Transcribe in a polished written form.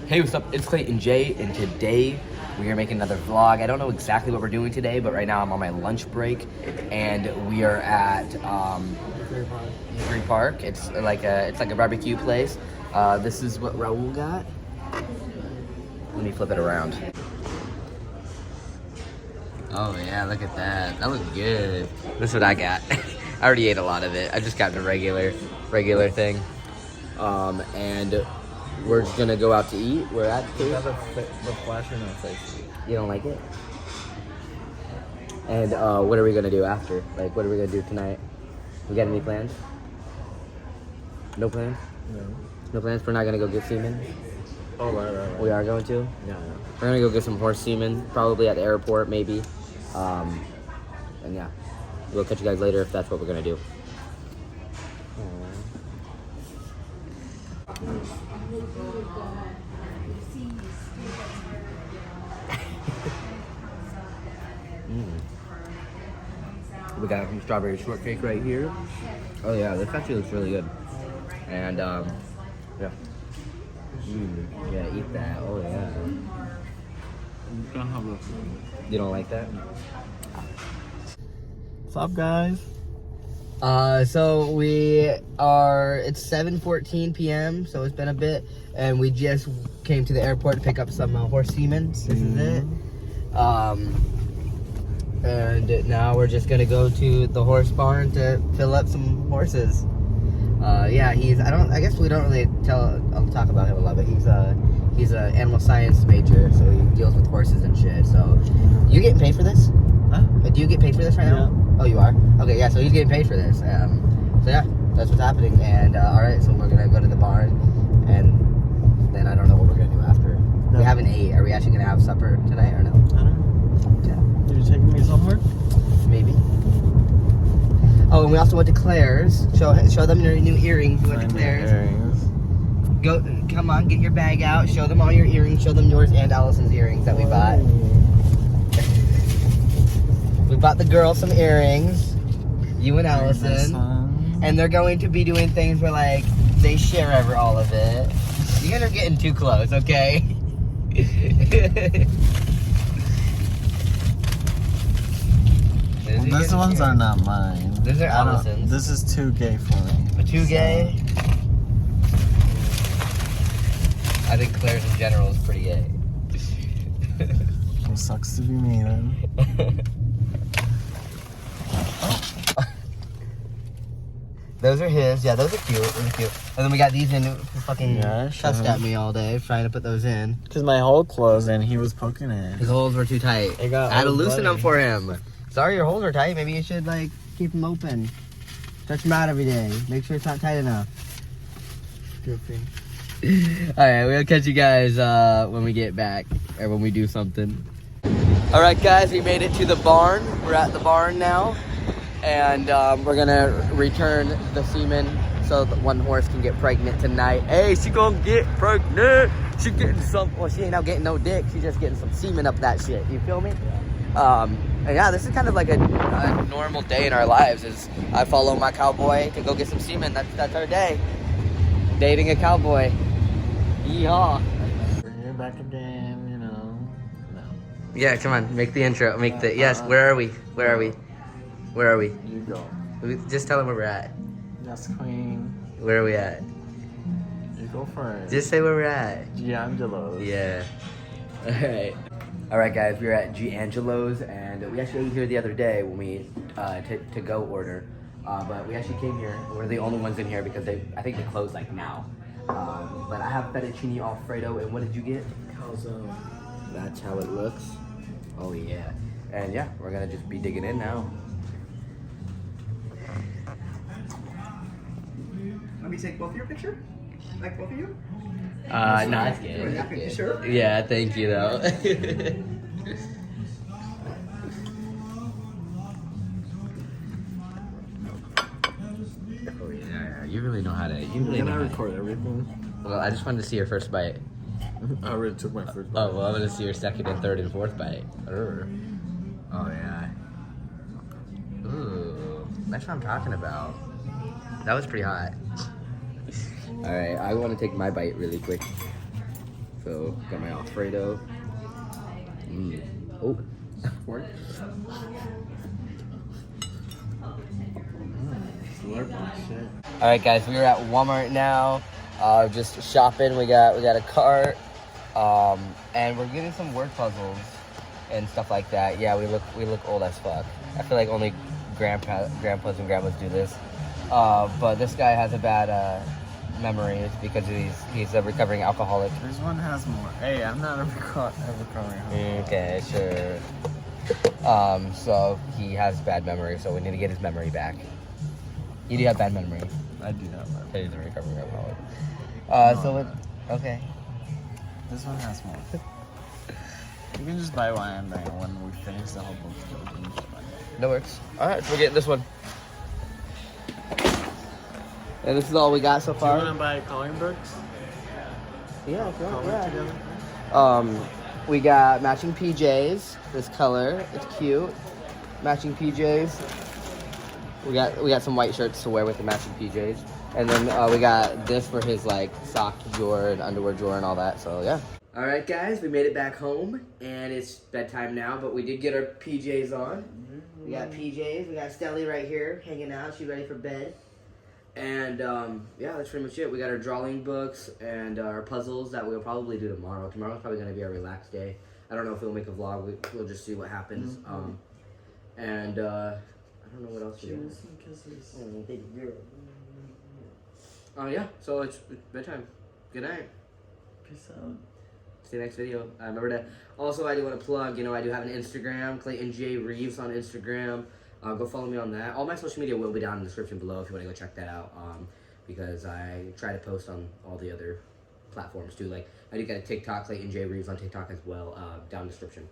Hey, what's up? It's Clayton J, and today we are making another vlog. I don't know exactly what we're doing today, but right now I'm on my lunch break, and we are at Hickory Park. It's like a barbecue place. This is what Raul got. Let me flip it around. Oh yeah, look at that. That looks good. This is what I got. I already ate a lot of it. I just got the regular thing. And we're just gonna go out to eat. We're at the flash in our face. You don't like it? And what are we gonna do after? Like, what are we gonna do tonight? We got any plans? No plans? No. No plans? We're not gonna go get semen? Oh, right. We are going to? Yeah. We're gonna go get some horse semen, probably at the airport, maybe. And yeah, we'll catch you guys later if that's what we're gonna do. We got some strawberry shortcake right here. Oh yeah, this actually looks really good. And yeah. Yeah, eat that. Oh yeah. You don't like that? What's up, guys? So we are, it's 7:14 p.m., so it's been a bit, and we just came to the airport to pick up some horse semen. This is it. And now we're just gonna go to the horse barn to fill up some horses. Yeah, I guess we don't really talk about him a lot, but he's a animal science major, so he deals with horses and shit. So, you getting paid for this? Huh? Do you get paid for this right now? Oh, you are? Okay, yeah, so he's getting paid for this. So yeah, that's what's happening. And alright, so we're gonna go to the barn, and then I don't know what we're gonna do after. No. We haven't ate. Are we actually gonna have supper tonight or no? I don't know. Yeah. Are you taking me somewhere? Maybe. Oh, and we also went to Claire's. Show them your new earrings. We went to Claire's. Come on, get your bag out. Show them all your earrings. Show them yours and Allison's earrings that we bought. We bought the girls some earrings. You and Allison. And they're going to be doing things where, like, they share all of it. You guys are getting too close, okay? Those ones are not mine. Those are Allison's. This is too gay for me. Too gay? I think Claire's in general is pretty gay. Well, sucks to be me then. Those are his. Yeah, those are cute. Those are cute. And then we got these in who fucking cussed at me all day trying to put those in. Because my hole closed and he was poking it. His holes were too tight. I had to loosen them for him. Sorry your holes are tight. Maybe you should, like, keep them open. Stretch them out every day. Make sure it's not tight enough. Goofy. Alright, we'll catch you guys when we get back. Or when we do something. Alright guys, we made it to the barn. We're at the barn now. And we're gonna return the semen so that one horse can get pregnant tonight. Hey, she gonna get pregnant. She getting some, well, she ain't out getting no dick. She's just getting some semen up that shit. You feel me? And yeah, this is kind of like a normal day in our lives. Is I follow my cowboy to go get some semen. That's our day. Dating a cowboy. Yeehaw. Bring it back again, you know. No. Yeah, come on, make the intro. Make the yes. Where are we? Where are we? Where are we? You go. Just tell them where we're at. Yes, queen. Where are we at? You go first. Just say where we're at. Giangelo's. Yeah. Alright. Alright guys, we're at Giangelo's, and we actually ate here the other day when we to go order. But we actually came here. We're the only ones in here because I think they close like now. But I have fettuccine alfredo, and what did you get? Calzone. That's how it looks. Oh yeah. And yeah, we're gonna just be digging in now. Let me take both of your picture? Like both of you? No, it's good. You sure? Yeah, thank you though. Oh yeah, you really know how to. You really know how to record everything. Well, I just wanted to see your first bite. I already took my first bite. Oh well, I'm gonna see your second and third and fourth bite. Oh yeah. Ooh, that's what I'm talking about. That was pretty hot. Alright, I want to take my bite really quick. So got my Alfredo. Oh. Fork. Shit. All right, guys, we are at Walmart now. Just shopping. We got a cart, and we're getting some word puzzles and stuff like that. Yeah, we look old as fuck. I feel like only grandpas and grandmas do this. But this guy has a bad memory because he's a recovering alcoholic. This one has more. Hey, I'm not a recovering. Okay, sure. So he has bad memory, so we need to get his memory back. You do have bad memory. I do have that. He's a recovering alcoholic. Okay. This one has more. You can just buy one, and then when we finish the whole book, you can just buy it. That works. All right, so we're getting this one. And this is all we got so Do far. you want to buy coloring books? Yeah, if you want, Color yeah. together? We got matching PJs. This color, it's cute. Matching PJs. We got some white shirts to wear with the matching PJs, and then we got this for his like sock drawer and underwear drawer and all that. So yeah. All right, guys, we made it back home, and it's bedtime now. But we did get our PJs on. We got PJs. We got Stelly right here hanging out. She's ready for bed. And yeah, that's pretty much it. We got our drawing books and our puzzles that we'll probably do tomorrow. Tomorrow's probably gonna be our relaxed day. I don't know if we'll make a vlog. We'll just see what happens. And I don't know what else to do. Yeah, so it's bedtime. Good night. Peace out. See you next video. Remember to, also I do want to plug, I do have an Instagram, Clayton J. Reeves on Instagram. Go follow me on that. All my social media will be down in the description below if you want to go check that out. Because I try to post on all the other platforms too. Like I do got a TikTok, Clayton J. Reeves on TikTok as well, down in the description.